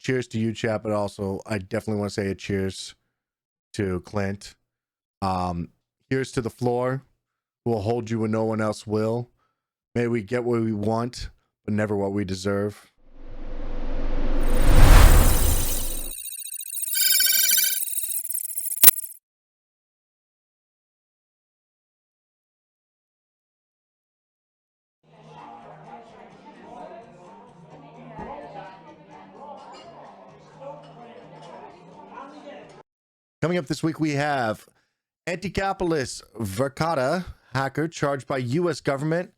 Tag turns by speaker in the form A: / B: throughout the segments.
A: cheers to you, chat, but also I definitely want to say a cheers to Clint. Here's to the floor. We'll hold you when no one else will. May we get what we want, but never what we deserve. Coming up this week, we have anti-capitalist Verkada hacker charged by U.S. government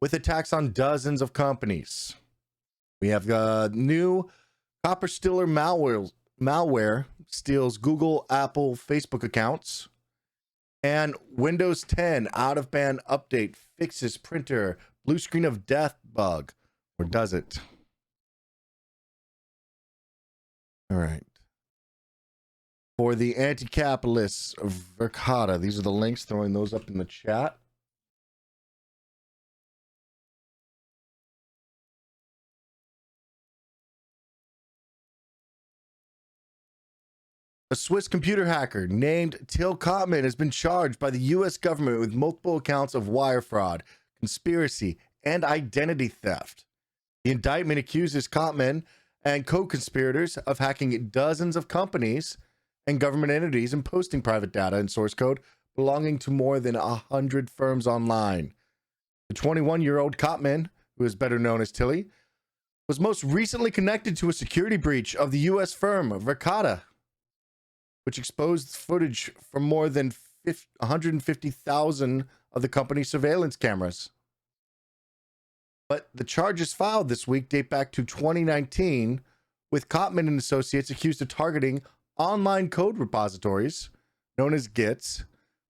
A: with attacks on dozens of companies. We have new copper stealer malware steals Google, Apple, Facebook accounts. And Windows 10 out-of-band update fixes printer blue screen of death bug. Or does it? All right. For the anti-capitalists of Verkada, these are the links, throwing those up in the chat. A Swiss computer hacker named Till Kottman has been charged by the U.S. government with multiple accounts of wire fraud, conspiracy, and identity theft. The indictment accuses Kottman and co-conspirators of hacking dozens of companies and government entities and posting private data and source code belonging to more than 100 firms online. The 21-year-old Kottman, who is better known as Tilly, was most recently connected to a security breach of the U.S. firm Verkada, which exposed footage from more than 150,000 of the company's surveillance cameras. But the charges filed this week date back to 2019, with Kottman and associates accused of targeting online code repositories, known as Gits,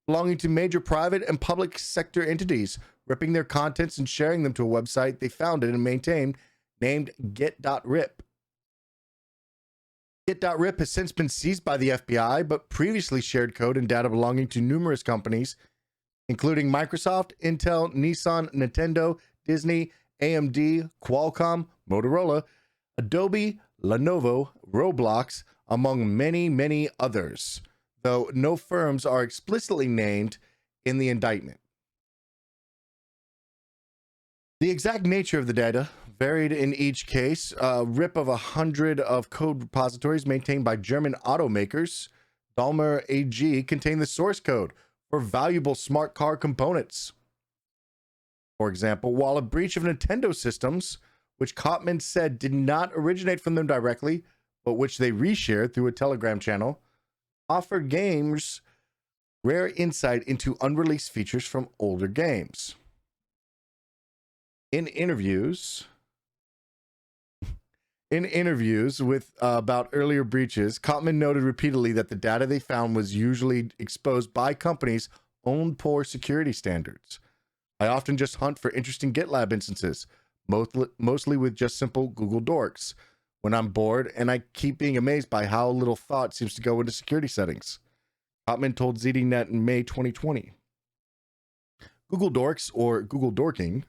A: belonging to major private and public sector entities, ripping their contents and sharing them to a website they founded and maintained named Git.rip. Git.rip has since been seized by the FBI, but previously shared code and data belonging to numerous companies, including Microsoft, Intel, Nissan, Nintendo, Disney, AMD, Qualcomm, Motorola, Adobe, Lenovo, Roblox, among many, many others, though no firms are explicitly named in the indictment. The exact nature of the data varied in each case. A rip of 100 of code repositories maintained by German automakers, Daimler AG, contained the source code for valuable smart car components. For example, while a breach of Nintendo systems, which Kottman said did not originate from them directly, but which they reshared through a Telegram channel, offered gamers rare insight into unreleased features from older games. In interviews with about earlier breaches, Kottman noted repeatedly that the data they found was usually exposed by companies' own poor security standards. I often just hunt for interesting GitLab instances, mostly with just simple Google Dorks, when I'm bored, and I keep being amazed by how little thought seems to go into security settings. Kottman told ZDNet in May 2020. Google Dorks, or Google Dorking,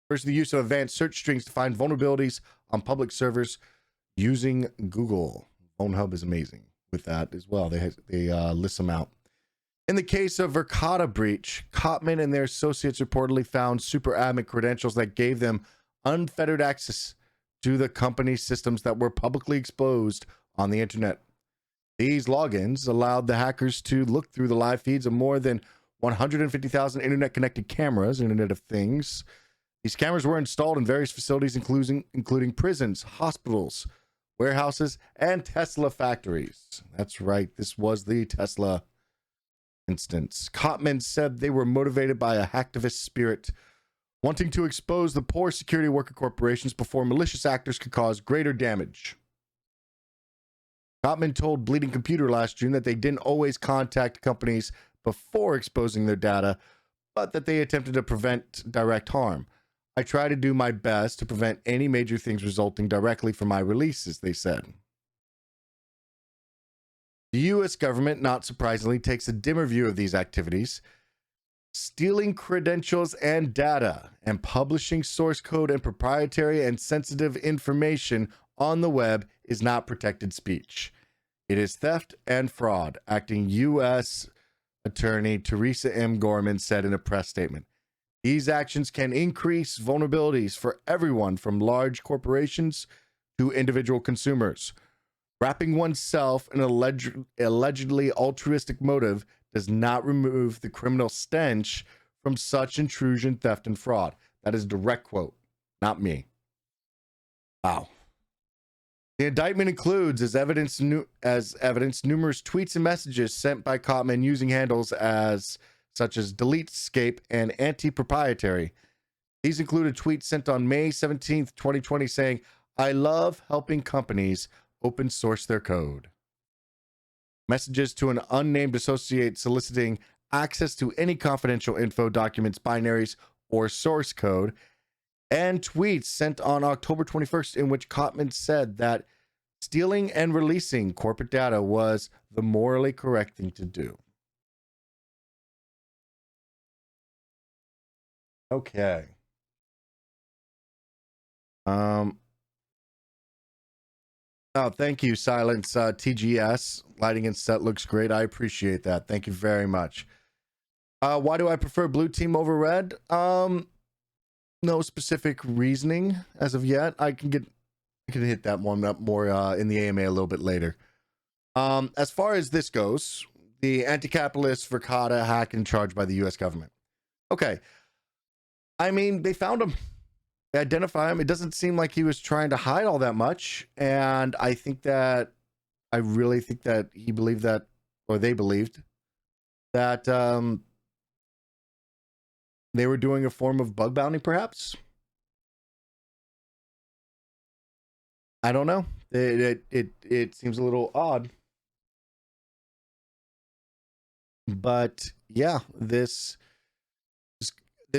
A: refers to the use of advanced search strings to find vulnerabilities on public servers using Google. PhoneHub is amazing with that as well. They list them out. In the case of Verkada breach, Kottman and their associates reportedly found super admin credentials that gave them unfettered access to the company's systems that were publicly exposed on the internet. These logins allowed the hackers to look through the live feeds of more than 150,000 internet-connected cameras, Internet of Things. These cameras were installed in various facilities, including prisons, hospitals, warehouses, and Tesla factories. That's right, this was the Tesla instance. Kottman said they were motivated by a hacktivist spirit, wanting to expose the poor security worker corporations before malicious actors could cause greater damage. Kottman told Bleeding Computer last June that they didn't always contact companies before exposing their data, but that they attempted to prevent direct harm. I try to do my best to prevent any major things resulting directly from my releases, they said. The U.S. government, not surprisingly, takes a dimmer view of these activities, stealing credentials and data and publishing source code and proprietary and sensitive information on the web is not protected speech. It is theft and fraud, acting U.S. Attorney Teresa M. Gorman said in a press statement. These actions can increase vulnerabilities for everyone from large corporations to individual consumers. Wrapping oneself in an allegedly altruistic motive does not remove the criminal stench from such intrusion, theft, and fraud. That is a direct quote, not me. Wow. The indictment includes, as evidence, numerous tweets and messages sent by Cotman using handles such as delete, escape, and anti-proprietary. These include a tweet sent on May 17th, 2020 saying, "I love helping companies open source their code." Messages to an unnamed associate soliciting access to any confidential info, documents, binaries, or source code, and tweets sent on October 21st in which Cotman said that stealing and releasing corporate data was the morally correct thing to do. Okay. Oh, thank you, Silence TGS. Lighting and set looks great. I appreciate that. Thank you very much. Why do I prefer blue team over red? No specific reasoning as of yet. I can hit that one up more in the AMA a little bit later. As far as this goes, the anti-capitalist Verkada hack and charged by the U.S. government. Okay. I mean, they found him. They identify him. It doesn't seem like he was trying to hide all that much. And I really think that he believed that, or they believed that they were doing a form of bug bounty, perhaps. I don't know. It seems a little odd. But yeah, this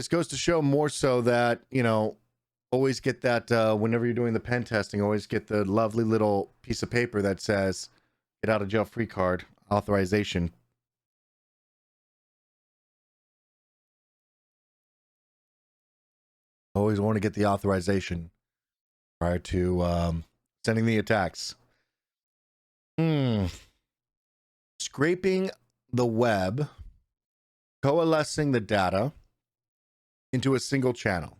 A: goes to show more so that, always get that whenever you're doing the pen testing, always get the lovely little piece of paper that says get out of jail free card authorization. Always want to get the authorization prior to sending the attacks. Scraping the web, coalescing the data into a single channel.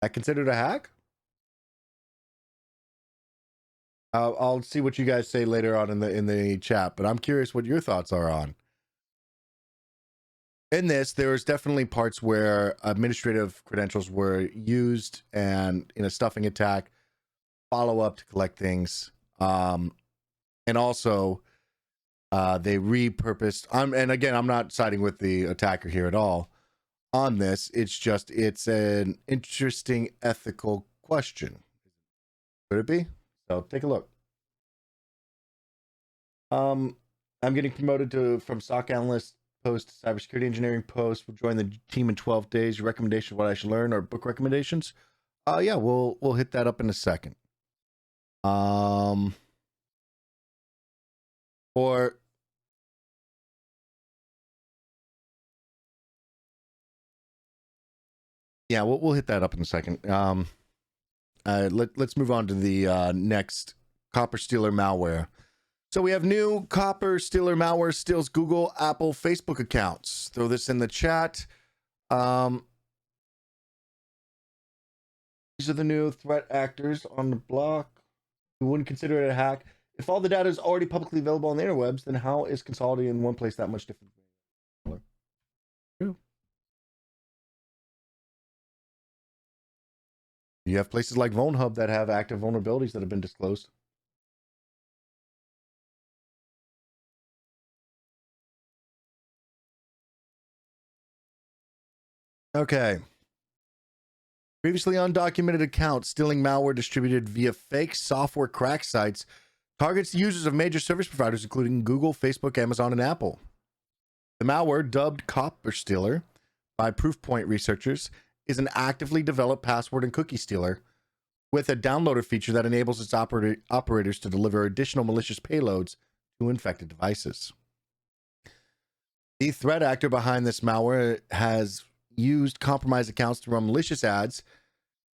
A: That considered a hack? I'll see what you guys say later on in the chat, but I'm curious what your thoughts are on. In this, there's definitely parts where administrative credentials were used and in a stuffing attack, follow up to collect things. And also they repurposed. And again, I'm not siding with the attacker here at all on this. It's an interesting ethical question. Could it be? So take a look. I'm getting promoted from SOC analyst post to cybersecurity engineering post. Will join the team in 12 days. Your recommendation of what I should learn or book recommendations? Yeah, we'll hit that up in a second. Yeah, we'll hit that up in a second. Let's move on to the next Copper Stealer malware. So we have new Copper Stealer malware steals Google, Apple, Facebook accounts. Throw this in the chat. These are the new threat actors on the block. We wouldn't consider it a hack. If all the data is already publicly available on the interwebs, then how is consolidating in one place that much different? True. You have places like VulnHub that have active vulnerabilities that have been disclosed. Okay. Previously undocumented accounts stealing malware distributed via fake software crack sites targets users of major service providers including Google, Facebook, Amazon, and Apple. The malware, dubbed Copper Stealer by Proofpoint researchers, is an actively developed password and cookie stealer with a downloader feature that enables its operators to deliver additional malicious payloads to infected devices. The threat actor behind this malware has used compromised accounts to run malicious ads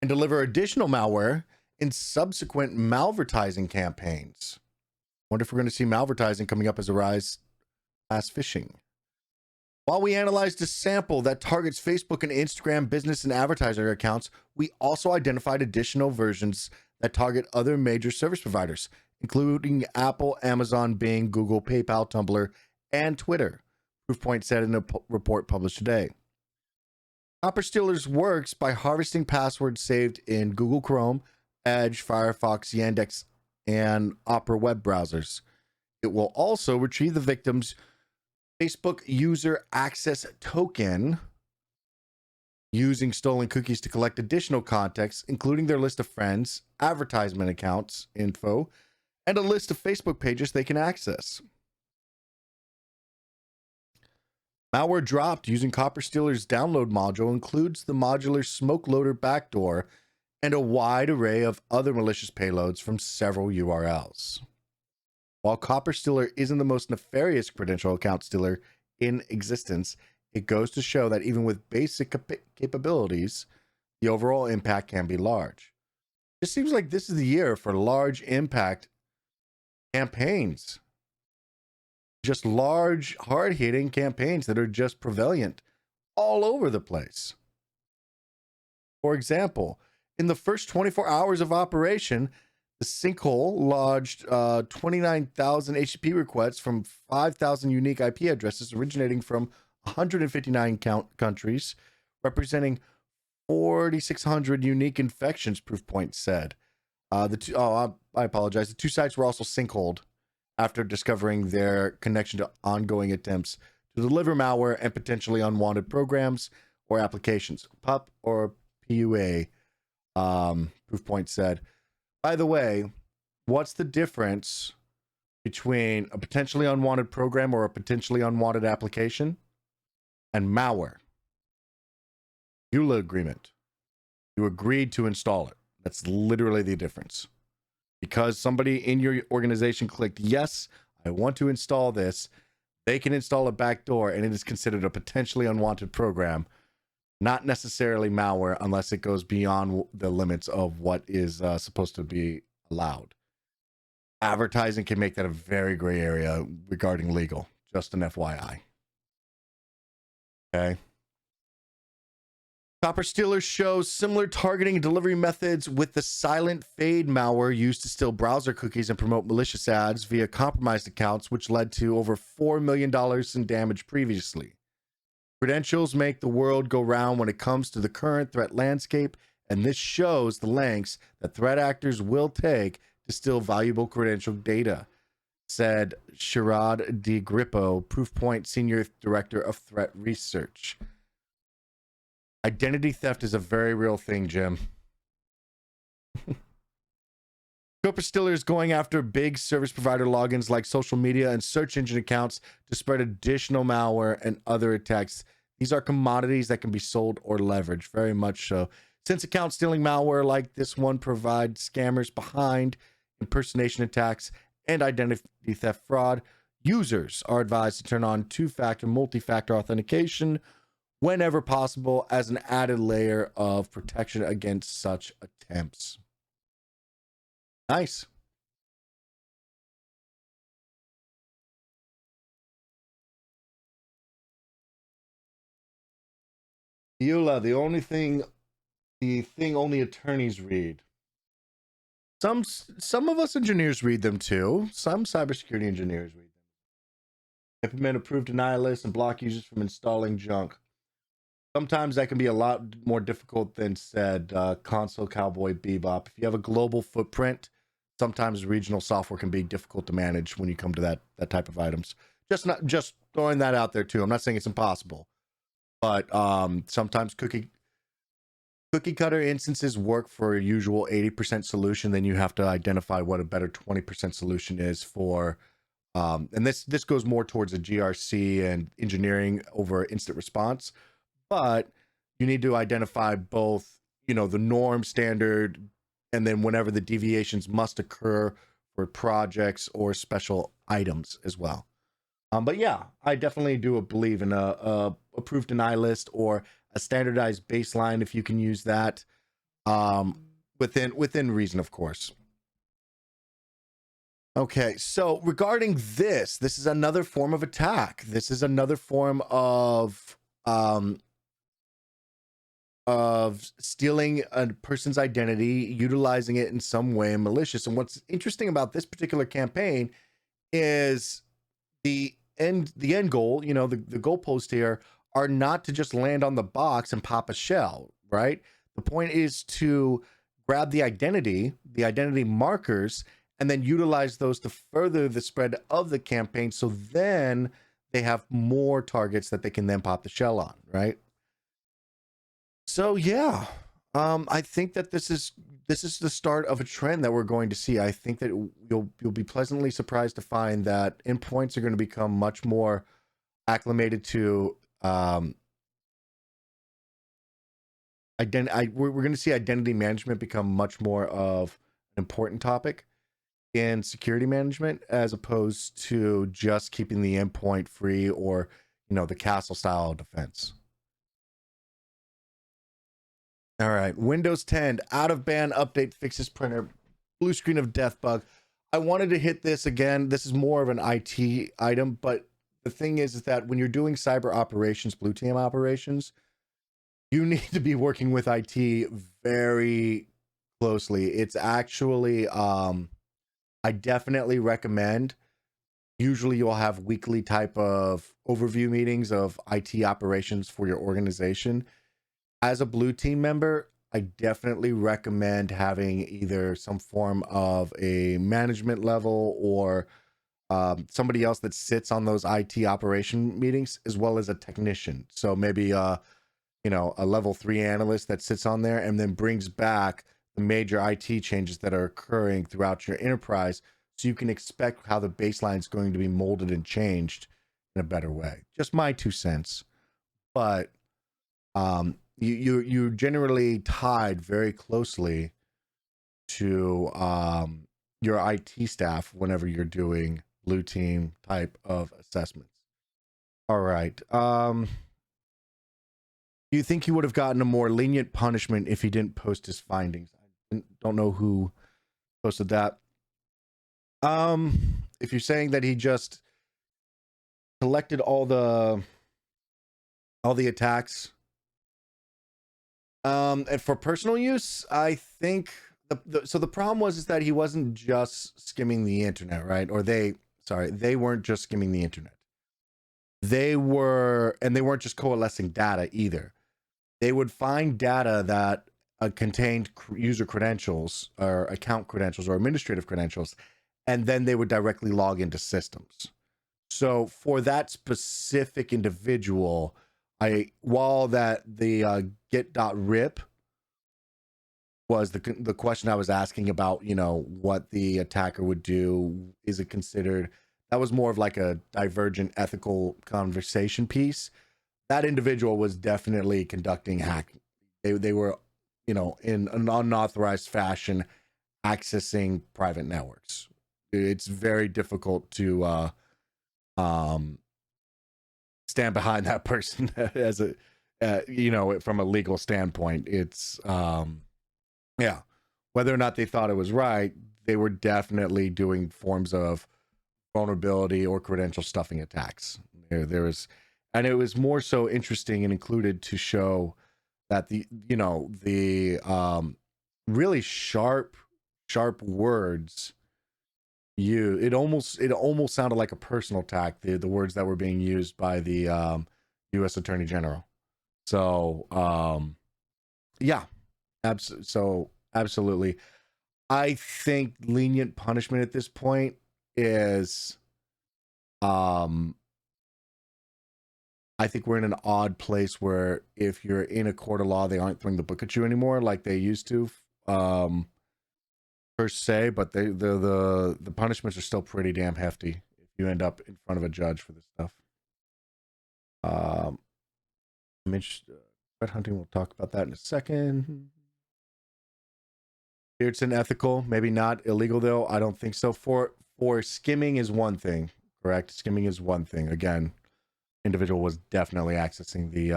A: and deliver additional malware in subsequent malvertising campaigns. Wonder if we're going to see malvertising coming up as a rise as phishing. While we analyzed a sample that targets Facebook and Instagram business and advertiser accounts, we also identified additional versions that target other major service providers, including Apple, Amazon, Bing, Google, PayPal, Tumblr, and Twitter, Proofpoint said in a report published today. Copper Stealers works by harvesting passwords saved in Google Chrome, Edge, Firefox, Yandex, and Opera web browsers. It will also retrieve the victim's Facebook user access token using stolen cookies to collect additional context, including their list of friends, advertisement accounts, info, and a list of Facebook pages they can access. Malware dropped using Copper Stealer's download module includes the modular smoke loader backdoor and a wide array of other malicious payloads from several URLs. While Copper Stealer isn't the most nefarious credential account stealer in existence, it goes to show that even with basic capabilities, the overall impact can be large. It seems like this is the year for large impact campaigns. Just large, hard-hitting campaigns that are just prevalent all over the place. For example, in the first 24 hours of operation, the Sinkhole lodged 29,000 HTTP requests from 5,000 unique IP addresses originating from 159 countries, representing 4,600 unique infections, Proofpoint said. I apologize. The two sites were also sinkholed after discovering their connection to ongoing attempts to deliver malware and potentially unwanted programs or applications. PUP or PUA, Proofpoint said. By the way, what's the difference between a potentially unwanted program or a potentially unwanted application and malware? EULA agreement. You agreed to install it. That's literally the difference. Because somebody in your organization clicked, yes, I want to install this, they can install a backdoor and it is considered a potentially unwanted program, not necessarily malware unless it goes beyond the limits of what is supposed to be allowed. Advertising can make that a very gray area regarding legal, just an FYI. Okay. Copper Stealer shows similar targeting and delivery methods with the silent fade malware used to steal browser cookies and promote malicious ads via compromised accounts, which led to over $4 million in damage previously. Credentials make the world go round when it comes to the current threat landscape, and this shows the lengths that threat actors will take to steal valuable credential data, said Sherrod DiGrippo, Proofpoint Senior Director of Threat Research. Identity theft is a very real thing, Jim. Copper Stealer is going after big service provider logins like social media and search engine accounts to spread additional malware and other attacks. These are commodities that can be sold or leveraged, very much so. Since account stealing malware like this one provides scammers behind impersonation attacks and identity theft fraud, users are advised to turn on two-factor, multi-factor authentication whenever possible as an added layer of protection against such attempts. Nice. EULA, the thing only attorneys read. Some of us engineers read them too. Some cybersecurity engineers read them. Implement approved denial lists and block users from installing junk. Sometimes that can be a lot more difficult than said console cowboy bebop. If you have a global footprint, sometimes regional software can be difficult to manage when you come to that type of items. Just throwing that out there too. I'm not saying it's impossible, but sometimes cookie cutter instances work for a usual 80% solution. Then you have to identify what a better 20% solution is for. And this goes more towards a GRC and engineering over instant response. But you need to identify both, the norm standard, and then whenever the deviations must occur for projects or special items as well. But yeah, I definitely do believe in a approved deny list or a standardized baseline if you can use that. within reason, of course. Okay, so regarding this is another form of attack. This is another form of stealing a person's identity, utilizing it in some way malicious. And what's interesting about this particular campaign is the end goal, the goalpost here are not to just land on the box and pop a shell, right? The point is to grab the identity markers, and then utilize those to further the spread of the campaign. So then they have more targets that they can then pop the shell on, right? So yeah, I think that this is the start of a trend that we're going to see. I think that you'll be pleasantly surprised to find that endpoints are going to become much more acclimated to we're going to see identity management become much more of an important topic in security management, as opposed to just keeping the endpoint free, or the castle style defense. All right, Windows 10 out of band update fixes printer blue screen of death bug. I wanted to hit this again. This is more of an IT item, but the thing is that when you're doing cyber operations, blue team operations, you need to be working with IT very closely. It's actually, I definitely recommend. Usually you'll have weekly type of overview meetings of IT operations for your organization. As a blue team member, I definitely recommend having either some form of a management level, or somebody else that sits on those IT operation meetings, as well as a technician. So maybe a level 3 analyst that sits on there and then brings back the major IT changes that are occurring throughout your enterprise, so you can expect how the baseline is going to be molded and changed in a better way. Just my 2 cents. But you're generally tied very closely to your IT staff whenever you're doing blue team type of assessments. All right. Do you think he would have gotten a more lenient punishment if he didn't post his findings? I don't know who posted that. If you're saying that he just collected all the attacks, and for personal use, I think the problem was that he wasn't just skimming the internet, right? Or they weren't just skimming the internet. They weren't just coalescing data either. They would find data that contained user credentials or account credentials or administrative credentials, and then they would directly log into systems. So for that specific individual, while the get.rip was the question I was asking about, what the attacker would do, is it considered, that was more of like a divergent ethical conversation piece. That individual was definitely conducting hacking. They were, in an unauthorized fashion, accessing private networks. It's very difficult to stand behind that person as a from a legal standpoint. It's yeah, whether or not they thought it was right, they were definitely doing forms of vulnerability or credential stuffing attacks. There was, and it was more so interesting and included to show that the really sharp words it almost sounded like a personal attack, the words that were being used by the U.S. Attorney General. So yeah, absolutely, I think lenient punishment at this point is I think we're in an odd place where if you're in a court of law, they aren't throwing the book at you anymore like they used to, per se, but the punishments are still pretty damn hefty if you end up in front of a judge for this stuff. I'm interested. Threat hunting, we'll talk about that in a second. It's unethical, maybe not illegal though. I don't think so. For skimming is one thing, correct? Skimming is one thing. Again, individual was definitely accessing the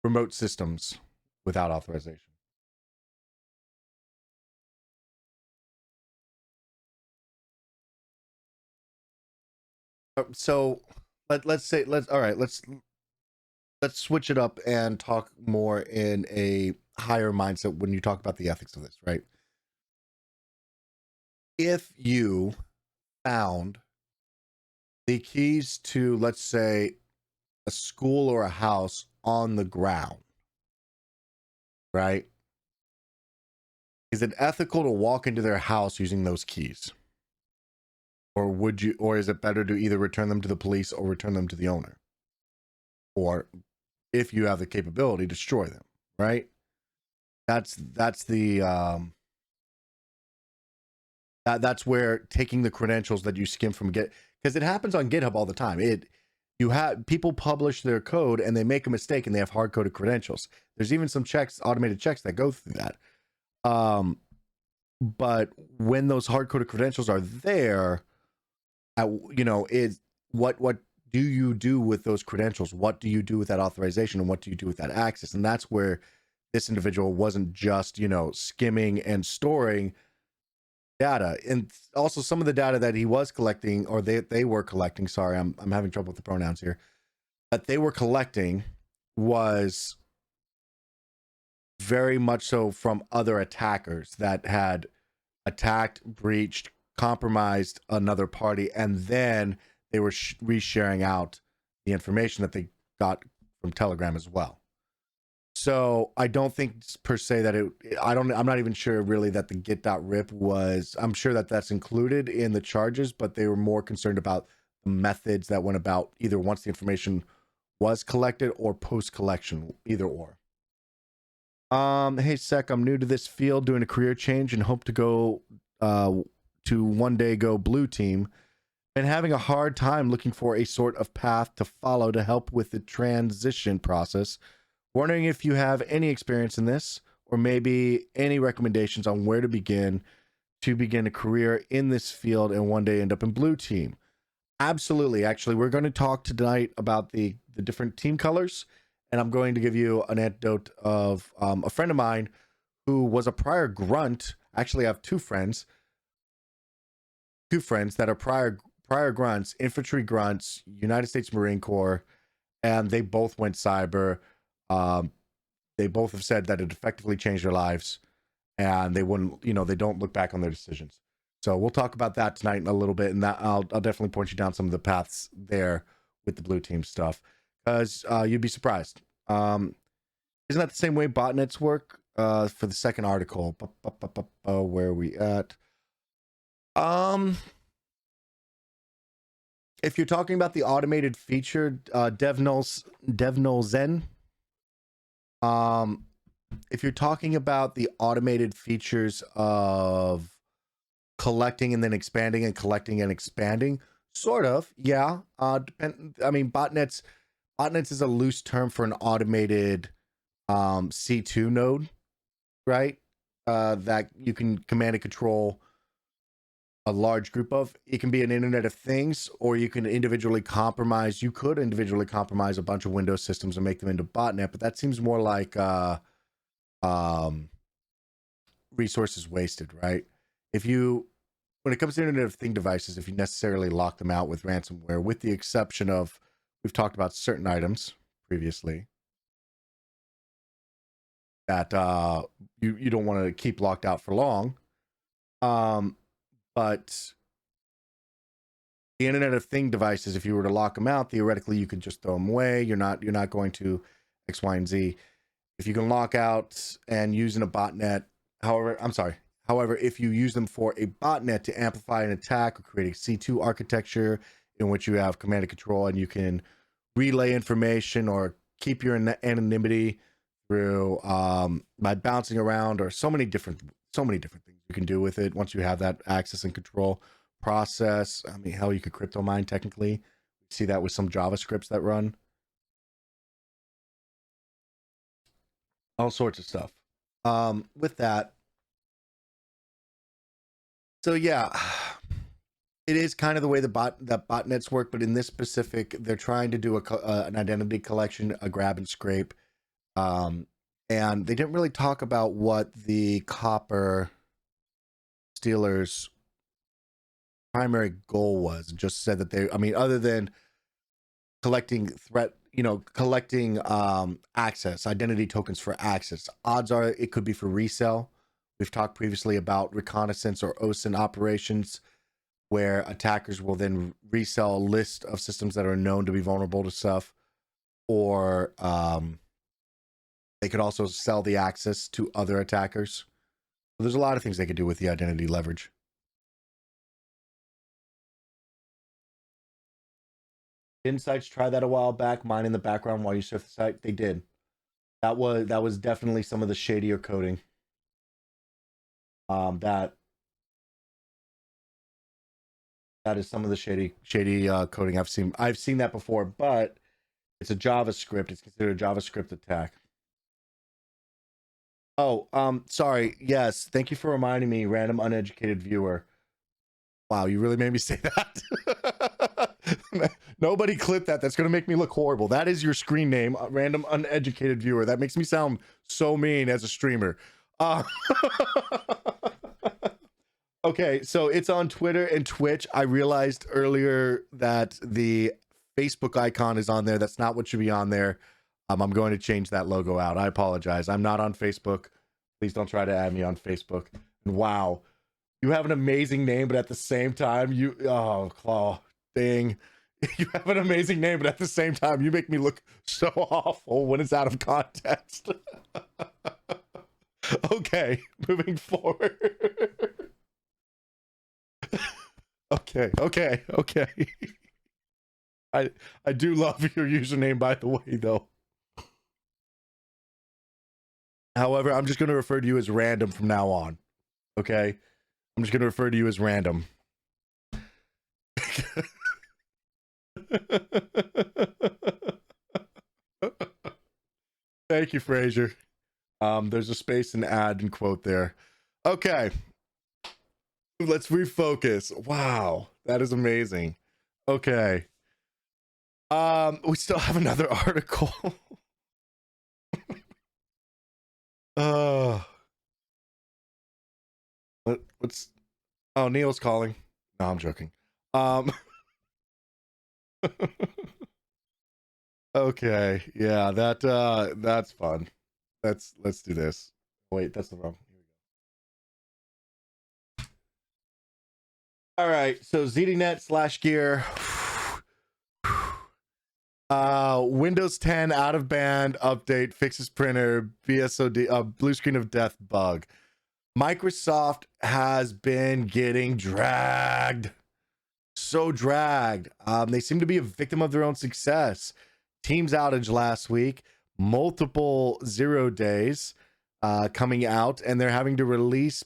A: remote systems without authorization. So let's switch it up and talk more in a higher mindset when you talk about the ethics of this, right? If you found the keys to, let's say, a school or a house on the ground, right? Is it ethical to walk into their house using those keys? Or is it better to either return them to the police or return them to the owner? Or if you have the capability, destroy them, right? That's where taking the credentials that you skim from because it happens on GitHub all the time. You have people publish their code and they make a mistake and they have hard coded credentials. There's even some automated checks that go through that. But when those hard coded credentials are there, what do you do with those credentials? What do you do with that authorization, and what do you do with that access? And that's where this individual wasn't just skimming and storing data, and also some of the data that he was collecting, or they were collecting. Sorry, I'm having trouble with the pronouns here. That they were collecting was very much so from other attackers that had attacked, breached, compromised another party, and then they were resharing out the information that they got from Telegram as well. So I don't think per se that I'm not even sure really that the git.rip was, I'm sure that that's included in the charges, but they were more concerned about the methods that went about either once the information was collected or post collection, either or. Hey Sec, I'm new to this field, doing a career change and hope to go to one day go blue team. Been having a hard time looking for a sort of path to follow to help with the transition process. Wondering if you have any experience in this, or maybe any recommendations on where to begin a career in this field and one day end up in blue team. Absolutely. Actually, we're going to talk tonight about the different team colors, and I'm going to give you an anecdote of a friend of mine who was a prior grunt. Actually, I have two friends that are prior grunts, infantry grunts, United States Marine Corps, and they both went cyber. They both have said that it effectively changed their lives, and they wouldn't, they don't look back on their decisions. So we'll talk about that tonight in a little bit, and that I'll definitely point you down some of the paths there with the blue team stuff, because you'd be surprised. Isn't that the same way botnets work? For the second article, where are we at? If you're talking about the automated feature, DevNull Zen. If you're talking about the automated features of collecting and then expanding and collecting and expanding, sort of, yeah. Botnets is a loose term for an automated C2 node, right? That you can command and control a large group of. It can be an Internet of Things, or you can individually compromise. You could individually compromise a bunch of Windows systems and make them into botnet, but that seems more like resources wasted, right? When it comes to Internet of Thing devices, if you necessarily lock them out with ransomware, with the exception of, we've talked about certain items previously that you don't want to keep locked out for long. But the Internet of Thing devices, if you were to lock them out, theoretically you could just throw them away. You're not going to X, Y, and Z. If you can lock out and use in a botnet, however, if you use them for a botnet to amplify an attack or create a C2 architecture in which you have command and control, and you can relay information or keep your anonymity through by bouncing around, or so many different things you can do with it once you have that access and control process. I mean, hell, you could crypto mine technically. See that with some JavaScripts that run. All sorts of stuff. With that. So yeah, it is kind of the way that botnets work, but in this specific, they're trying to do an identity collection, a grab and scrape, And they didn't really talk about what the copper stealers' primary goal was. Just said that they, I mean, other than collecting access, identity tokens for access, odds are it could be for resale. We've talked previously about reconnaissance or OSINT operations, where attackers will then resell a list of systems that are known to be vulnerable to stuff, or they could also sell the access to other attackers. So there's a lot of things they could do with the identity leverage. Insights tried that a while back, mine in the background while you surf the site. They did. That was definitely some of the shadier coding. That is some of the shady coding I've seen. I've seen that before, but it's a JavaScript. It's considered a JavaScript attack. Oh, sorry. Yes, thank you for reminding me, random uneducated viewer. Wow, you really made me say that. Nobody clip that. That's going to make me look horrible. That is your screen name, random uneducated viewer. That makes me sound so mean as a streamer. Okay, so it's on Twitter and Twitch. I realized earlier that the Facebook icon is on there. That's not what should be on there. I'm going to change that logo out. I apologize. I'm not on Facebook. Please don't try to add me on Facebook. And wow, you have an amazing name, but at the same time, Claw, dang. You have an amazing name, but at the same time, you make me look so awful when it's out of context. Okay, moving forward. Okay. I do love your username, by the way, though. However, I'm just going to refer to you as random from now on. Okay? I'm just going to refer to you as random. Thank you, Fraser. There's a space and add and quote there. Okay. Let's refocus. Wow, that is amazing. Okay. We still have another article. What's oh, Neil's calling. No, I'm joking. Okay, yeah, that's fun. Let's do this. Wait, that's the wrong. Here we go. All right, so ZDNet/Gear. Windows 10 out of band update fixes printer BSOD blue screen of death bug. Microsoft has been getting dragged. So dragged. They seem to be a victim of their own success. Teams outage last week, multiple 0 days coming out, and they're having to release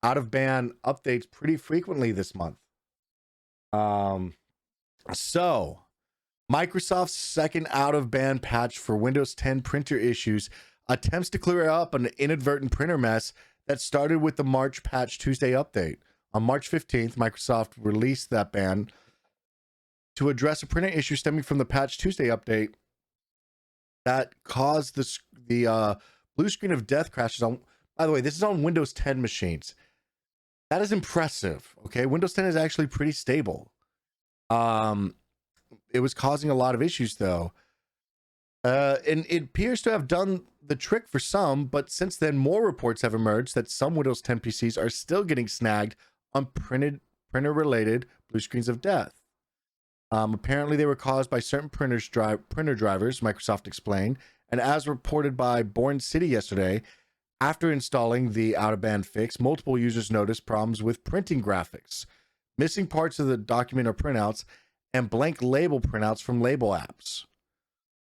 A: out of band updates pretty frequently this month. So Microsoft's second out of band patch for Windows 10 printer issues attempts to clear up an inadvertent printer mess that started with the March Patch Tuesday update. On March 15th, Microsoft released that ban to address a printer issue stemming from the Patch Tuesday update that caused the blue screen of death crashes on. By the way, this is on Windows 10 machines. That is impressive. Okay, Windows 10 is actually pretty stable. It was causing a lot of issues though, and it appears to have done the trick for some. But since then, more reports have emerged that some Windows 10 PCs are still getting snagged on printer-related blue screens of death. Apparently, they were caused by certain printer drivers, Microsoft explained, and as reported by Born City yesterday, after installing the out-of-band fix, multiple users noticed problems with printing graphics, missing parts of the document or printouts, and blank label printouts from label apps.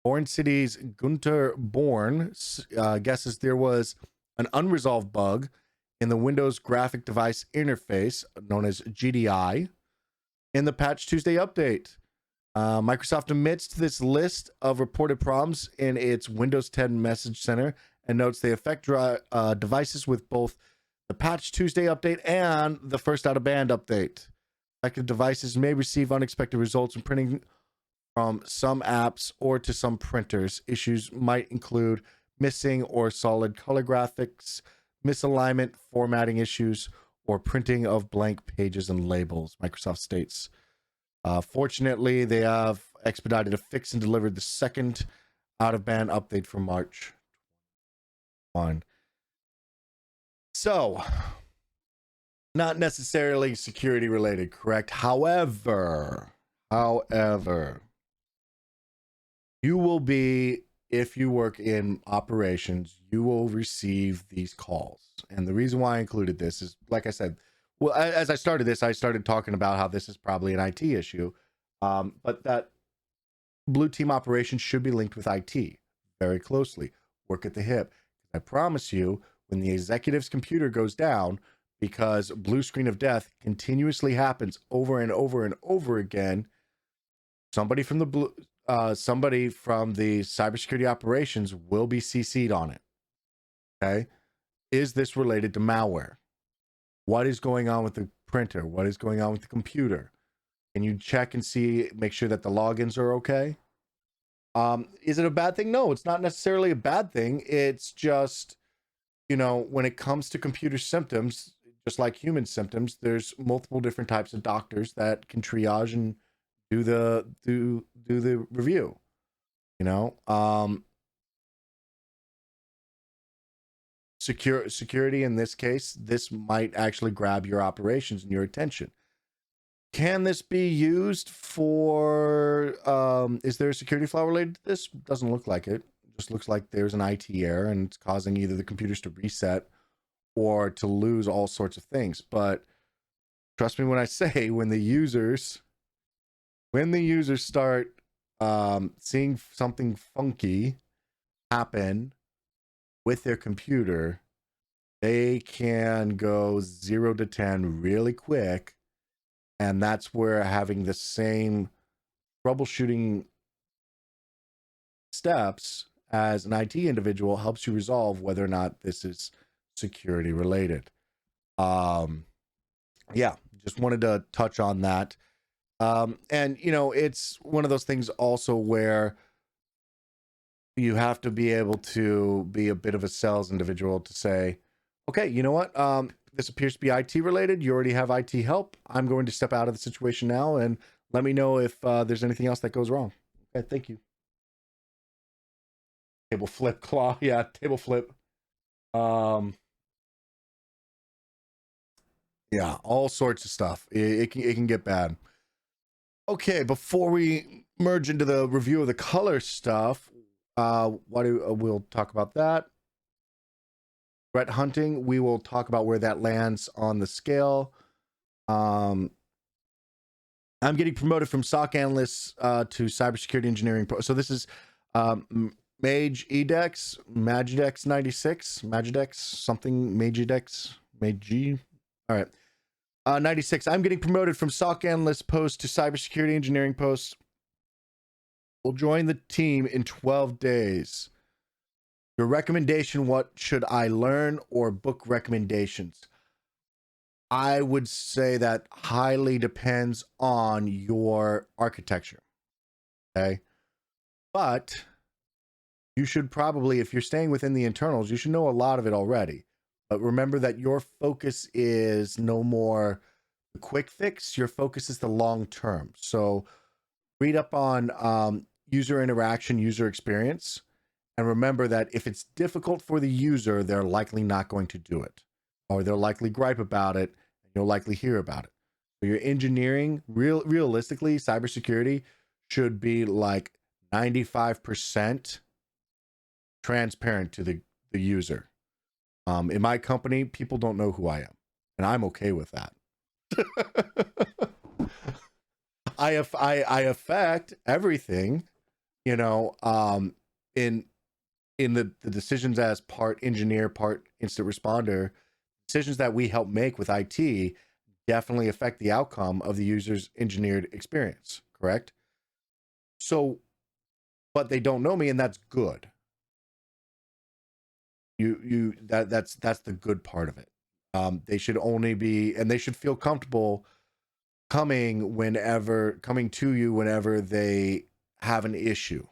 A: Born City's Gunter Born guesses there was an unresolved bug in the Windows Graphic Device Interface, known as GDI, in the Patch Tuesday update. Microsoft omits this list of reported problems in its Windows 10 Message Center and notes they affect devices with both the Patch Tuesday update and the first out-of-band update. Affected devices may receive unexpected results in printing from some apps or to some printers. Issues might include missing or solid color graphics, misalignment, formatting issues, or printing of blank pages and labels, Microsoft states. Fortunately, they have expedited a fix and delivered the second out-of-band update for March 1. So, not necessarily security related, correct? However, you will be, if you work in operations, you will receive these calls. And the reason why I included this is, like I said, well, as I started this, I started talking about how this is probably an IT issue, but that blue team operations should be linked with IT very closely. Work at the hip. I promise you, when the executive's computer goes down, because blue screen of death continuously happens over and over and over again, somebody from the cybersecurity operations will be CC'd on it. Okay, is this related to malware? What is going on with the printer? What is going on with the computer? Can you check and see, make sure that the logins are okay? Is it a bad thing? No, it's not necessarily a bad thing. It's just, when it comes to computer symptoms, just like human symptoms, there's multiple different types of doctors that can triage and do the review. Security in this case, this might actually grab your operations and your attention. Can this be used for, is there a security flaw related to this? Doesn't look like it. It just looks like there's an IT error and it's causing either the computers to reset or to lose all sorts of things. But trust me when I say, when the users start seeing something funky happen with their computer, they can go 0 to 10 really quick. And that's where having the same troubleshooting steps as an IT individual helps you resolve whether or not this is security related. Yeah, just wanted to touch on that. And it's one of those things also where you have to be able to be a bit of a sales individual to say, okay, you know what? This appears to be IT related. You already have IT help. I'm going to step out of the situation now and let me know if there's anything else that goes wrong. Okay, thank you. Table flip claw. Yeah, table flip. Yeah, all sorts of stuff. It can get bad. Okay, before we merge into the review of the color stuff, we'll talk about that. Threat hunting, we will talk about where that lands on the scale. I'm getting promoted from SOC analyst to cybersecurity engineering pro. So this is Mage Edex, Magidex 96, Magidex something, Magidex, Mage. All right. 96. I'm getting promoted from SOC analyst post to cybersecurity engineering post. Will join the team in 12 days. Your recommendation, what should I learn, or book recommendations? I would say that highly depends on your architecture. Okay. But you should probably, if you're staying within the internals, you should know a lot of it already. But remember that your focus is no more the quick fix. Your focus is the long term. So read up on user interaction, user experience. And remember that if it's difficult for the user, they're likely not going to do it, or they'll likely gripe about it, and you'll likely hear about it. So your engineering, realistically, cybersecurity should be like 95% transparent to the user. In my company, people don't know who I am, and I'm okay with that. I affect everything, in the decisions as part engineer, part incident responder. Decisions that we help make with IT definitely affect the outcome of the user's engineered experience, correct? So, but they don't know me, and that's good. That's the good part of it. They should only be, and they should feel comfortable coming to you whenever they have an issue.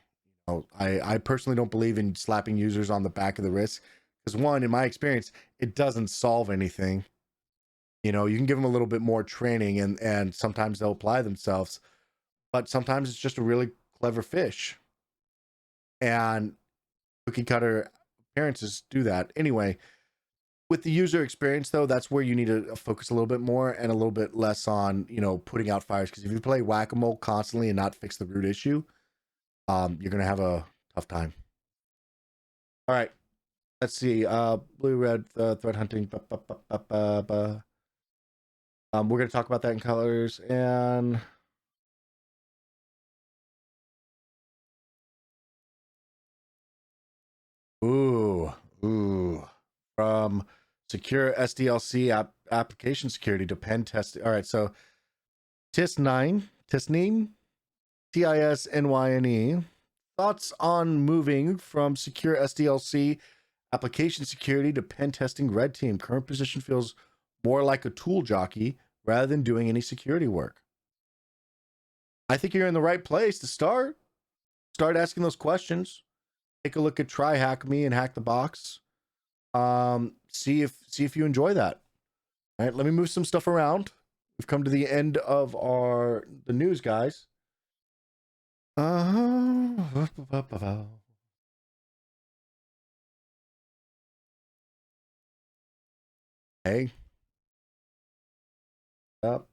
A: I personally don't believe in slapping users on the back of the wrist, because one, in my experience, it doesn't solve anything. You know, you can give them a little bit more training, and sometimes they'll apply themselves, but sometimes it's just a really clever fish, and cookie cutter appearances do that. Anyway, with the user experience though, that's where you need to focus a little bit more and a little bit less on, you know, putting out fires, because if you play whack-a-mole constantly and not fix the root issue, you're gonna have a tough time. All right, let's see. Blue red threat hunting. We're gonna talk about that in colors, and ooh, from secure SDLC application security to pen test. All right, so TISNYNE, TISNYNE. Thoughts on moving from secure SDLC application security to pen testing red team? Current position feels more like a tool jockey rather than doing any security work. I think you're in the right place to start. Start asking those questions. Take a look at Try Hack Me and Hack the Box. See if you enjoy that. All right, let me move some stuff around. We've come to the end of the news, guys. Hey. Up.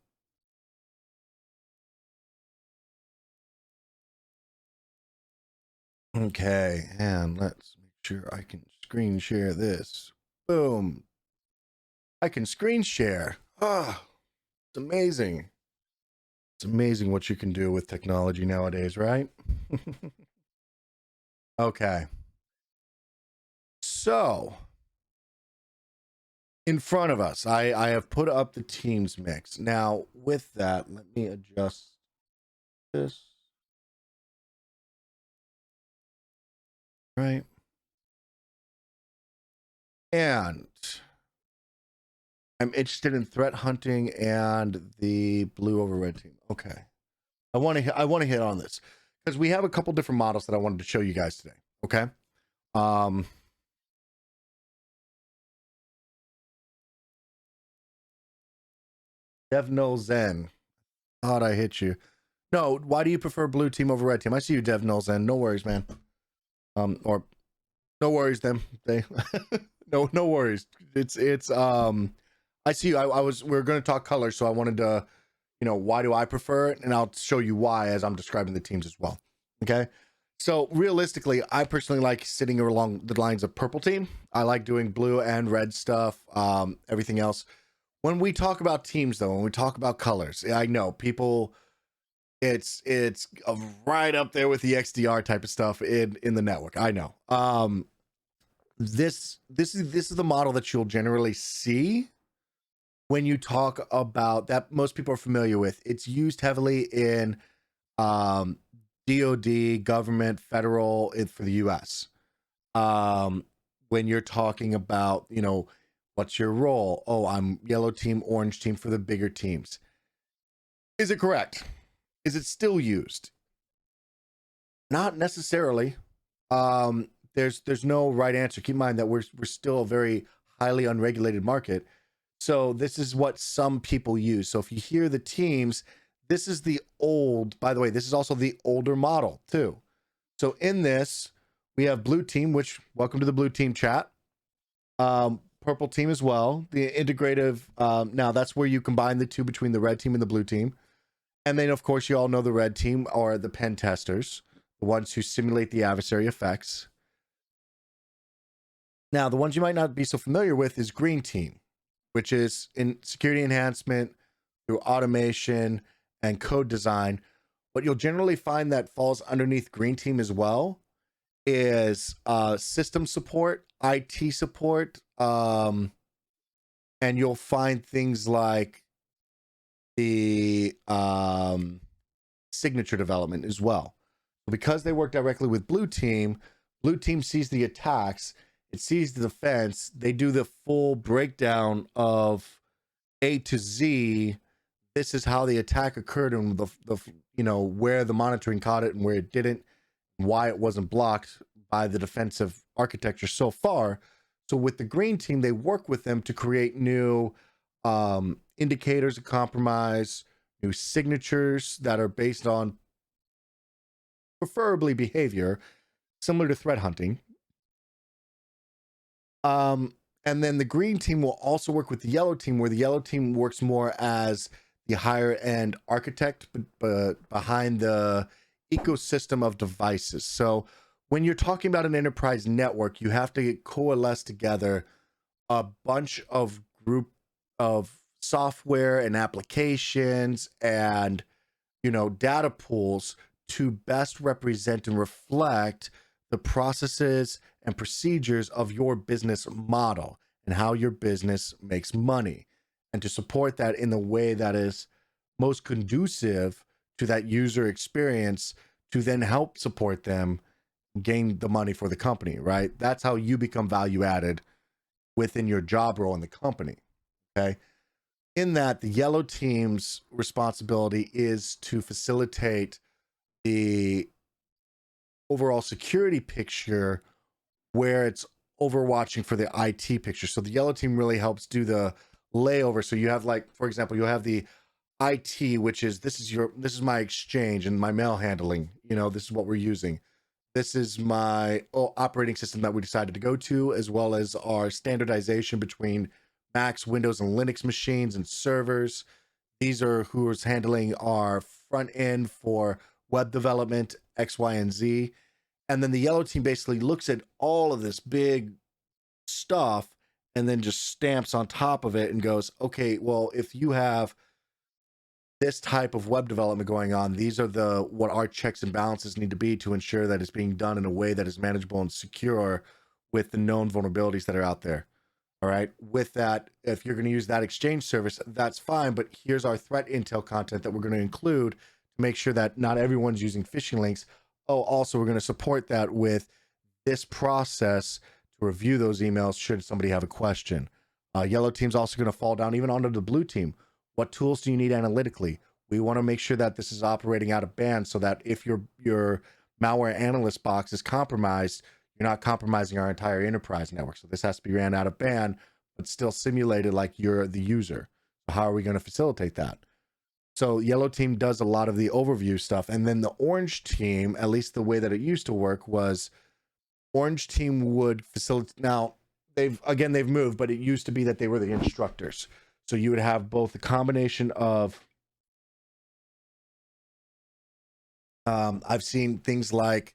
A: Okay, and let's make sure I can screen share this. Boom. I can screen share. Ah, it's amazing. It's amazing what you can do with technology nowadays, right? Okay. So, in front of us, I have put up the teams mix. Now, with that, let me adjust this. Right. And I'm interested in threat hunting and the blue over red team. Okay. I want to hit on this because we have a couple different models that I wanted to show you guys today. Okay. Dev Null Zen. Thought I hit you. No, why do you prefer blue team over red team? I see you, Dev Null Zen. No worries, man. Or no worries, them. They no worries. It's I see you. We're gonna talk colors, so I wanted to, you know, why do I prefer it? And I'll show you why as I'm describing the teams as well. Okay. So realistically, I personally like sitting along the lines of purple team. I like doing blue and red stuff. Everything else. When we talk about teams, though, when we talk about colors, I know people, it's right up there with the XDR type of stuff in the network. I know. This is the model that you'll generally see when you talk about that most people are familiar with. It's used heavily in DoD, government, federal, for the US. When you're talking about, you know, what's your role? Oh, I'm yellow team, orange team for the bigger teams. Is it correct? Is it still used? Not necessarily. There's no right answer. Keep in mind that we're still a very highly unregulated market. So this is what some people use. So if you hear the teams, this is the old, by the way, this is also the older model too. So in this, we have blue team, which welcome to the blue team chat. Purple team as well. The integrative, now that's where you combine the two between the red team and the blue team. And then of course you all know the red team are the pen testers, the ones who simulate the adversary effects. Now, the ones you might not be so familiar with is green team, which is in security enhancement through automation and code design. What you'll generally find that falls underneath green team as well is system support, IT support, and you'll find things like the signature development as well. Because they work directly with blue team sees the attacks, it sees the defense, they do the full breakdown of A to Z. This is how the attack occurred and the you know, where the monitoring caught it and where it didn't, why it wasn't blocked by the defensive architecture so far. So with the green team, they work with them to create new indicators of compromise, new signatures that are based on preferably behavior, similar to threat hunting. And then the green team will also work with the yellow team, where the yellow team works more as the higher end architect behind the ecosystem of devices. So when you're talking about an enterprise network, you have to coalesce together a bunch of group of software and applications and, you know, data pools to best represent and reflect the processes and procedures of your business model and how your business makes money, and to support that in the way that is most conducive to that user experience, to then help support them gain the money for the company, right? That's how you become value added within your job role in the company. Okay. In that, the yellow team's responsibility is to facilitate the overall security picture, where it's overwatching for the IT picture. So the yellow team really helps do the layover. So you have, like, for example, you have the IT, which is this is my exchange and my mail handling. You know, this is what we're using. This is my operating system that we decided to go to, as well as our standardization between Macs, Windows, and Linux machines and servers. These are who's handling our front end for web development, X, Y, and Z. And then the yellow team basically looks at all of this big stuff and then just stamps on top of it and goes, okay, well, if you have this type of web development going on, these are what our checks and balances need to be to ensure that it's being done in a way that is manageable and secure with the known vulnerabilities that are out there. All right. With that, if you're going to use that exchange service, that's fine. But here's our threat intel content that we're going to include to make sure that not everyone's using phishing links. Oh, also, we're going to support that with this process to review those emails should somebody have a question. Yellow team's also going to fall down even onto the blue team. What tools do you need analytically? We want to make sure that this is operating out of band, so that if your malware analyst box is compromised, you're not compromising our entire enterprise network. So this has to be ran out of band, but still simulated like you're the user. So how are we going to facilitate that? So yellow team does a lot of the overview stuff. And then the orange team, at least the way that it used to work, was orange team would facilitate. Now they've moved, but it used to be that they were the instructors. So you would have both a combination of, I've seen things like,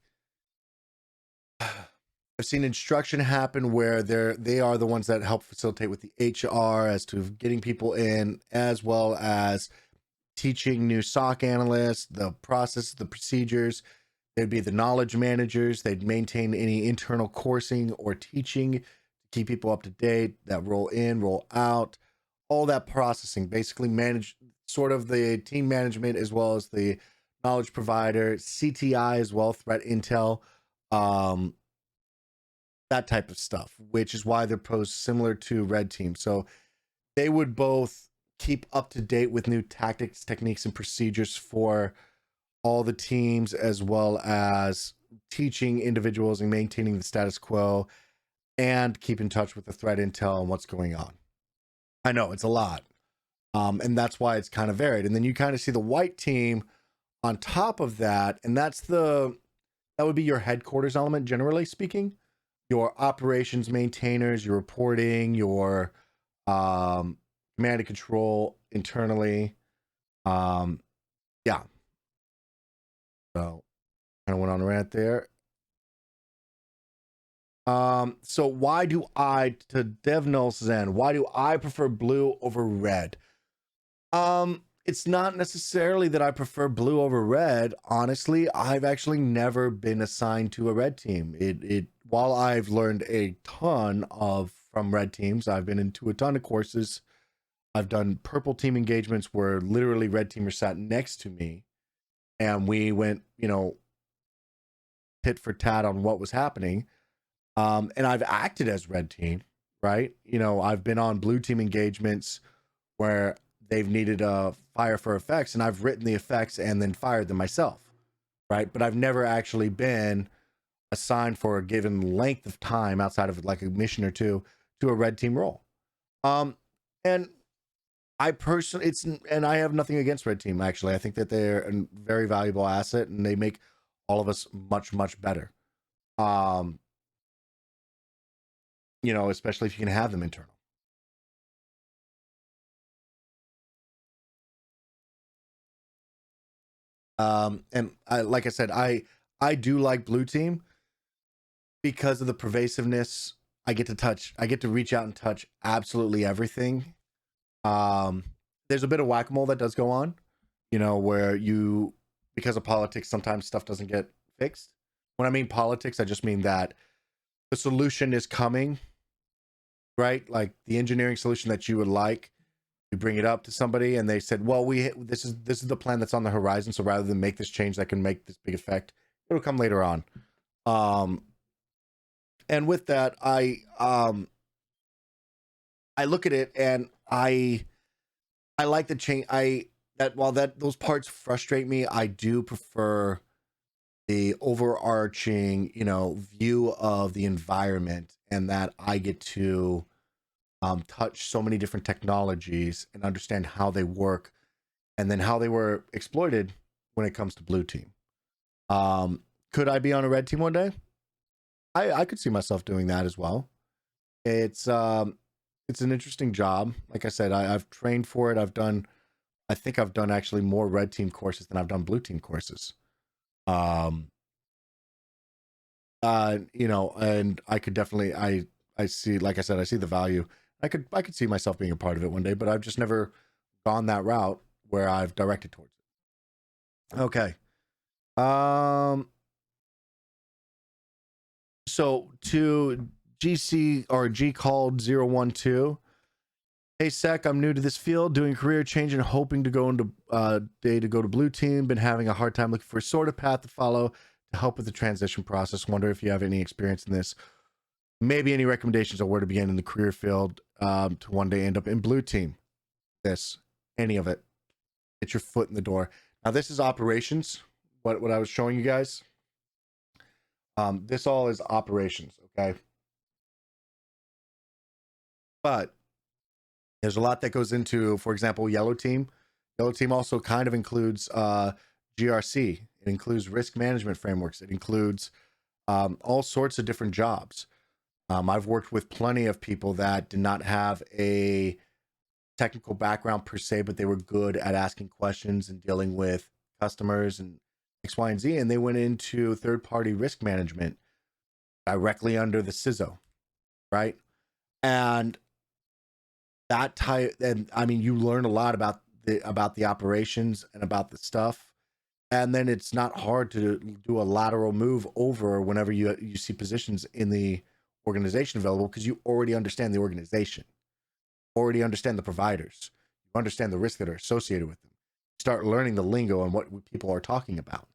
A: I've seen instruction happen where they are the ones that help facilitate with the HR as to getting people in, as well as teaching new SOC analysts, the process, the procedures. They'd be the knowledge managers. They'd maintain any internal coursing or teaching to keep people up to date, that roll in, roll out, all that processing, basically manage sort of the team management, as well as the knowledge provider, CTI as well, threat intel, that type of stuff, which is why they're posed similar to red team. So they would both keep up to date with new tactics, techniques, and procedures for all the teams, as well as teaching individuals and maintaining the status quo, and keep in touch with the threat intel and what's going on. I know it's a lot. And that's why it's kind of varied. And then you kind of see the white team on top of that. And that would be your headquarters element, generally speaking. Your operations maintainers, your reporting, your command and control internally. Yeah. So kind of went on a rant there. So why do to DevNull Zen, why do I prefer blue over red? It's not necessarily that I prefer blue over red. Honestly, I've actually never been assigned to a red team. While I've learned a ton from red teams, I've been into a ton of courses. I've done purple team engagements where literally red teamers sat next to me and we went, tit for tat on what was happening. And I've acted as red team, right? I've been on blue team engagements where they've needed a fire for effects, and I've written the effects and then fired them myself. right? But I've never actually been assigned for a given length of time outside of like a mission or two to a red team role. And I personally, and I have nothing against red team. Actually, I think that they're a very valuable asset, and they make all of us much, much better. You know, especially if you can have them internal. And like I said, I do like blue team because of the pervasiveness. I get to reach out and touch absolutely everything. There's a bit of whack-a-mole that does go on, you know, where you, because of politics, sometimes stuff doesn't get fixed. When I mean politics, I just mean that the solution is coming, right? Like the engineering solution that you would like, you bring it up to somebody and they said, well, this is the plan that's on the horizon, so rather than make this change that can make this big effect, it'll come later on. And with that, I look at it and I like the change. While those parts frustrate me, I do prefer the overarching, you know, view of the environment, and that I get to touch so many different technologies and understand how they work, and then how they were exploited when it comes to blue team. Could I be on a red team one day? I could see myself doing that as well. It's an interesting job. Like I said, I've trained for it. I think I've done actually more red team courses than I've done blue team courses. You know, and I could definitely, I see, like I said, I see the value. I could see myself being a part of it one day, but I've just never gone that route where I've directed towards it. Okay. So to GC or G called 012. Hey Sec, I'm new to this field, doing career change and hoping to go into day to go to blue team. Been having a hard time looking for a sort of path to follow to help with the transition process. Wonder if you have any experience in this. Maybe any recommendations on where to begin in the career field to one day end up in blue team. Any of it. Get your foot in the door. Now this is operations. What I was showing you guys. This all is operations, okay? But there's a lot that goes into, for example, yellow team. Yellow team also kind of includes GRC. It includes risk management frameworks. It includes all sorts of different jobs. I've worked with plenty of people that did not have a technical background per se, but they were good at asking questions and dealing with customers and X, Y, and Z. And they went into third-party risk management directly under the CISO, right? And that type, and I mean, you learn a lot about the operations and about the stuff, and then it's not hard to do a lateral move over whenever you see positions in the organization available, because you already understand the organization, already understand the providers, you understand the risks that are associated with them. Start learning the lingo and what people are talking about,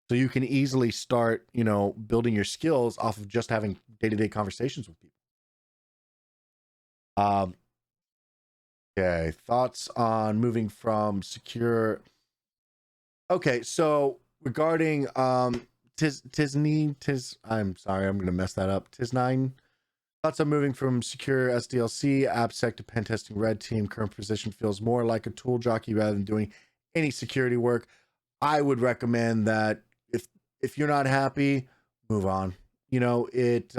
A: so you can easily start, you know, building your skills off of just having day-to-day conversations with people. Okay, thoughts on moving from secure. Okay, so regarding I'm sorry, I'm gonna mess that up. Tis9. Thoughts on moving from secure SDLC, AppSec to pen testing red team. Current position feels more like a tool jockey rather than doing any security work. I would recommend that if you're not happy, move on. You know, if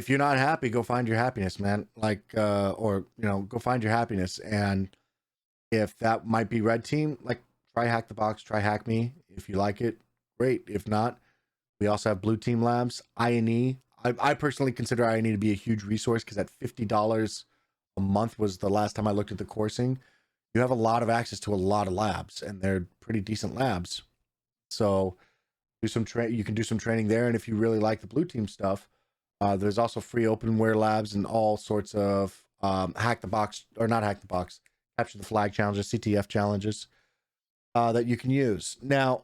A: you're not happy, go find your happiness, man. Like or you know, go find your happiness. And if that might be red team, like try Hack the Box, try Hack Me. If you like it, great. If not, we also have blue team labs, INE. I personally consider INE to be a huge resource, because at $50 a month was the last time I looked at the coursing. You have a lot of access to a lot of labs, and they're pretty decent labs. So you can do some training there. And if you really like the blue team stuff, there's also free openware labs and all sorts of hack the box, or not hack the box, capture the flag challenges, CTF challenges that you can use. Now,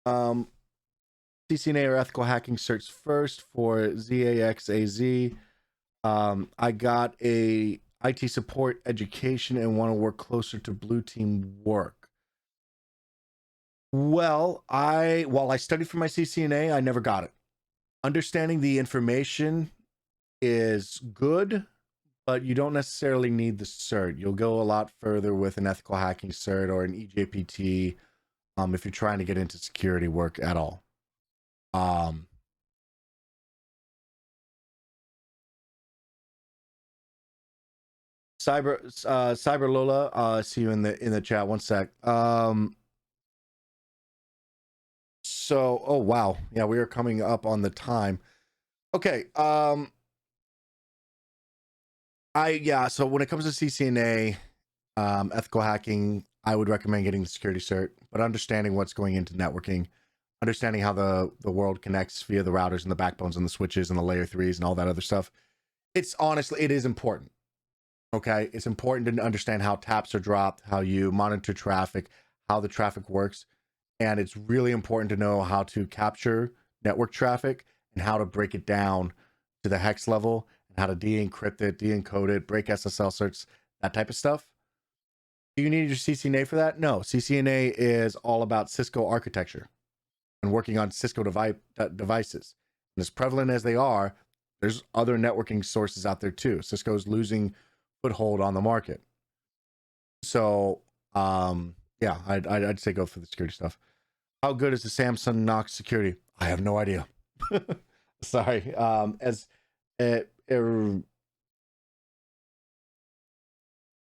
A: CCNA or ethical hacking search first for ZAXAZ. I got a IT support education and want to work closer to blue team work. Well, while I studied for my CCNA, I never got it. Understanding the information is good, but you don't necessarily need the cert. You'll go a lot further with an ethical hacking cert or an EJPT if you're trying to get into security work at all. Cyber Lola, see you in the chat. One sec. So, oh wow, yeah, we are coming up on the time. Okay. So when it comes to CCNA, ethical hacking, I would recommend getting the security cert, but understanding what's going into networking, understanding how the world connects via the routers and the backbones and the switches and the layer 3s and all that other stuff. It is important. Okay, it's important to understand how taps are dropped, how you monitor traffic, how the traffic works, and it's really important to know how to capture network traffic and how to break it down to the hex level and how to de-encrypt it, de-encode it, break SSL certs, that type of stuff. Do you need your CCNA for that? No, CCNA is all about Cisco architecture and working on Cisco devices. And as prevalent as they are, there's other networking sources out there too. Cisco's losing foothold on the market. So, yeah, I'd say go for the security stuff. How good is the Samsung Knox security? I have no idea. Sorry.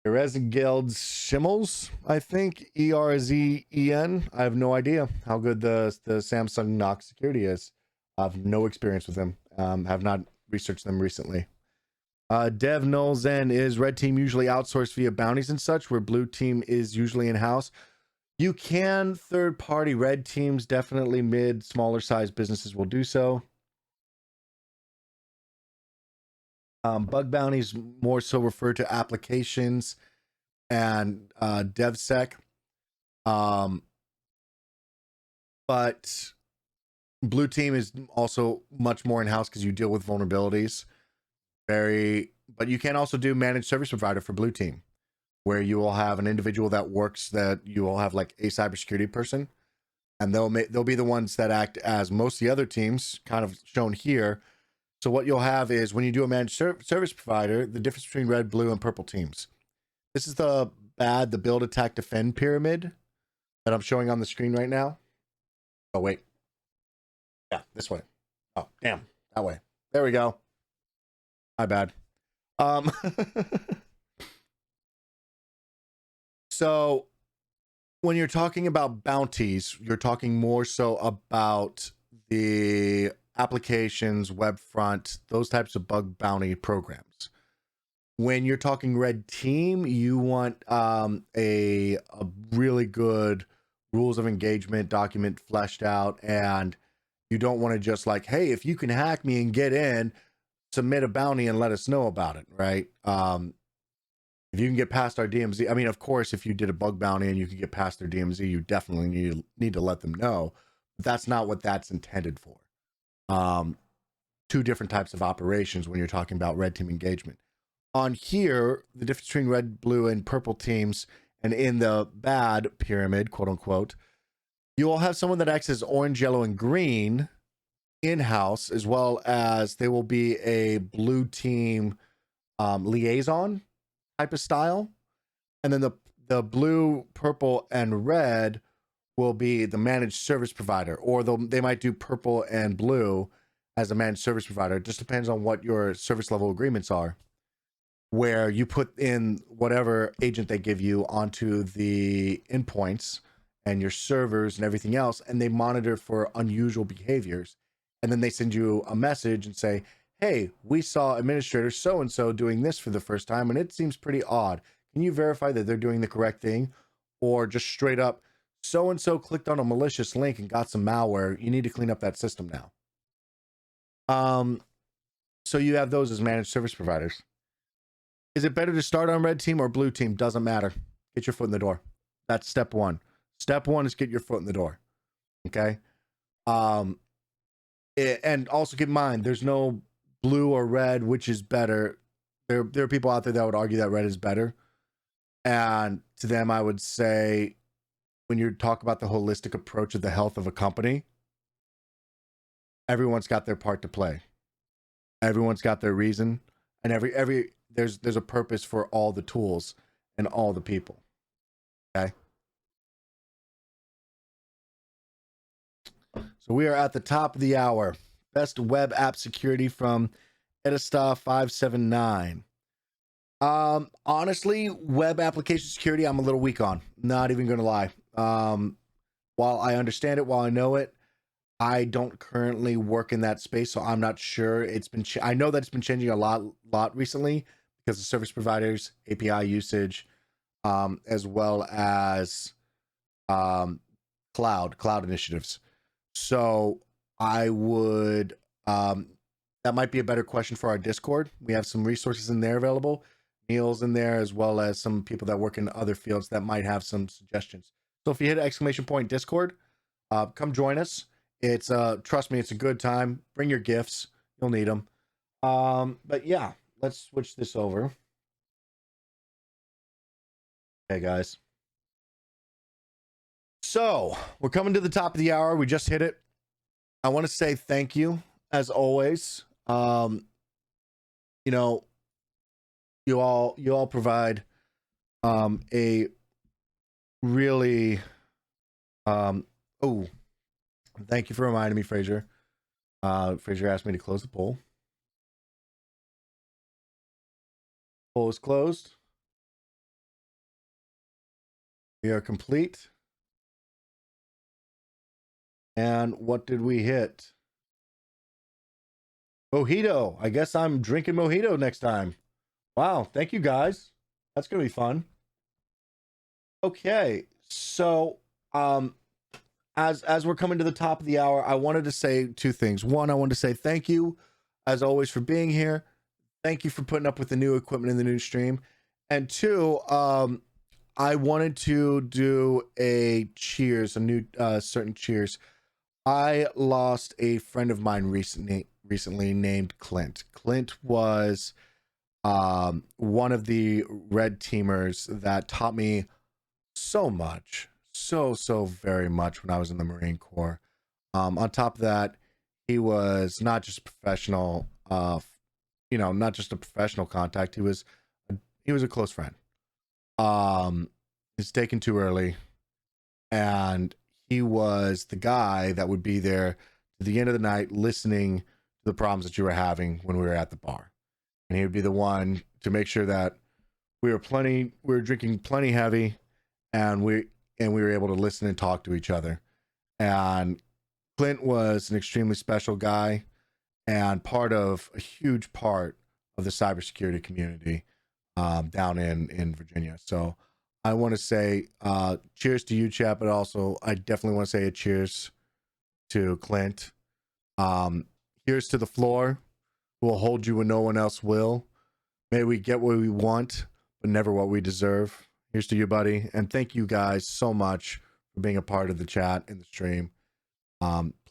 A: Erezgeld Schimmels, I think, Erzen. I have no idea how good the Samsung Knox security is. I have no experience with them. Have not researched them recently. Dev Null Zen, is red team usually outsourced via bounties and such, where blue team is usually in-house? You can third-party red teams, definitely smaller size businesses will do so. Bug bounties more so refer to applications and DevSec. But blue team is also much more in-house because you deal with vulnerabilities. But you can also do managed service provider for blue team, where you will have an individual that works, that you will have like a cybersecurity person, and they'll be the ones that act as most of the other teams, kind of shown here. So what you'll have is, when you do a managed service provider, the difference between red, blue, and purple teams. This is the build, attack, defend pyramid that I'm showing on the screen right now. Oh, wait. Yeah, this way. Oh, damn. That way. There we go. My bad. So when you're talking about bounties, you're talking more so about the applications, web front, those types of bug bounty programs. When you're talking red team, you want a really good rules of engagement document fleshed out, and you don't want to just like, hey, if you can hack me and get in, submit a bounty and let us know about it, right? If you can get past our DMZ, I mean, of course, if you did a bug bounty and you can get past their DMZ, you definitely need to let them know. But that's not what that's intended for. Two different types of operations when you're talking about red team engagement. On here, the difference between red, blue, and purple teams, and in the bad pyramid, quote unquote, you will have someone that acts as orange, yellow, and green in-house, as well as they will be a blue team liaison type of style, and then the blue, purple, and red will be the managed service provider, or they might do purple and blue as a managed service provider. It just depends on what your service level agreements are, where you put in whatever agent they give you onto the endpoints and your servers and everything else, and they monitor for unusual behaviors, and then they send you a message and say, hey, we saw administrator so-and-so doing this for the first time, and it seems pretty odd. Can you verify that they're doing the correct thing? Or just straight up, so-and-so clicked on a malicious link and got some malware. You need to clean up that system now. So you have those as managed service providers. Is it better to start on red team or blue team? Doesn't matter. Get your foot in the door. That's step one. Step one is get your foot in the door. Okay. And also keep in mind, there's no blue or red, which is better. There are people out there that would argue that red is better. And to them, I would say, when you talk about the holistic approach of the health of a company, everyone's got their part to play. Everyone's got their reason, and there's a purpose for all the tools and all the people. Okay. So we are at the top of the hour. Best web app security from Edista 579. Honestly, web application security, I'm a little weak on. Not even going to lie. While I understand it, while I know it, I don't currently work in that space, so I'm not sure. I know that it's been changing a lot recently because of service providers, API usage, as well as cloud initiatives. So I would that might be a better question for our Discord. We have some resources in there available. Neil's in there, as well as some people that work in other fields that might have some suggestions. So if you hit !Discord, come join us. It's trust me, it's a good time. Bring your gifts, you'll need them. But yeah, let's switch this over. Okay, guys. So we're coming to the top of the hour. We just hit it. I want to say thank you, as always. You know, you all provide a really thank you for reminding me, Fraser. Fraser asked me to close the poll. Poll is closed. We are complete. And what did we hit? Mojito. I guess I'm drinking mojito next time. Wow, thank you guys. That's gonna be fun. Okay, so as we're coming to the top of the hour, I wanted to say two things. One, I wanted to say thank you, as always, for being here. Thank you for putting up with the new equipment in the new stream. And two, I wanted to do a cheers, a new certain cheers. I lost a friend of mine recently named Clint. Clint was one of the red teamers that taught me so much, so very much when I was in the Marine Corps. On top of that, he was not just professional, not just a professional contact. He was a close friend. He's taken too early, and he was the guy that would be there to the end of the night listening to the problems that you were having when we were at the bar. And he would be the one to make sure that we were drinking plenty heavy, and we were able to listen and talk to each other. And Clint was an extremely special guy and a huge part of the cybersecurity community down in Virginia. So I want to say cheers to you, chat, but also I definitely want to say a cheers to Clint. Here's to the floor, who will hold you when no one else will. May we get what we want, but never what we deserve. Here's to you, buddy. And thank you guys so much for being a part of the chat and the stream.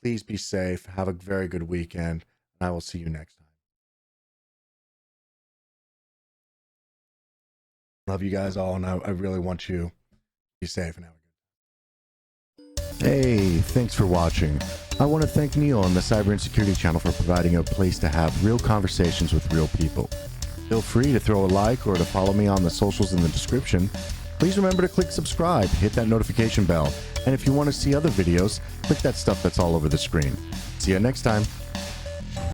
A: Please be safe. Have a very good weekend. And I will see you next time. Love you guys all, and I really want you to be safe and have a good time. Hey, thanks for watching. I want to thank Neil and the Cyber Insecurity channel for providing a place to have real conversations with real people. Feel free to throw a like or to follow me on the socials in the description. Please remember to click subscribe, hit that notification bell, and if you want to see other videos, click that stuff that's all over the screen. See you next time.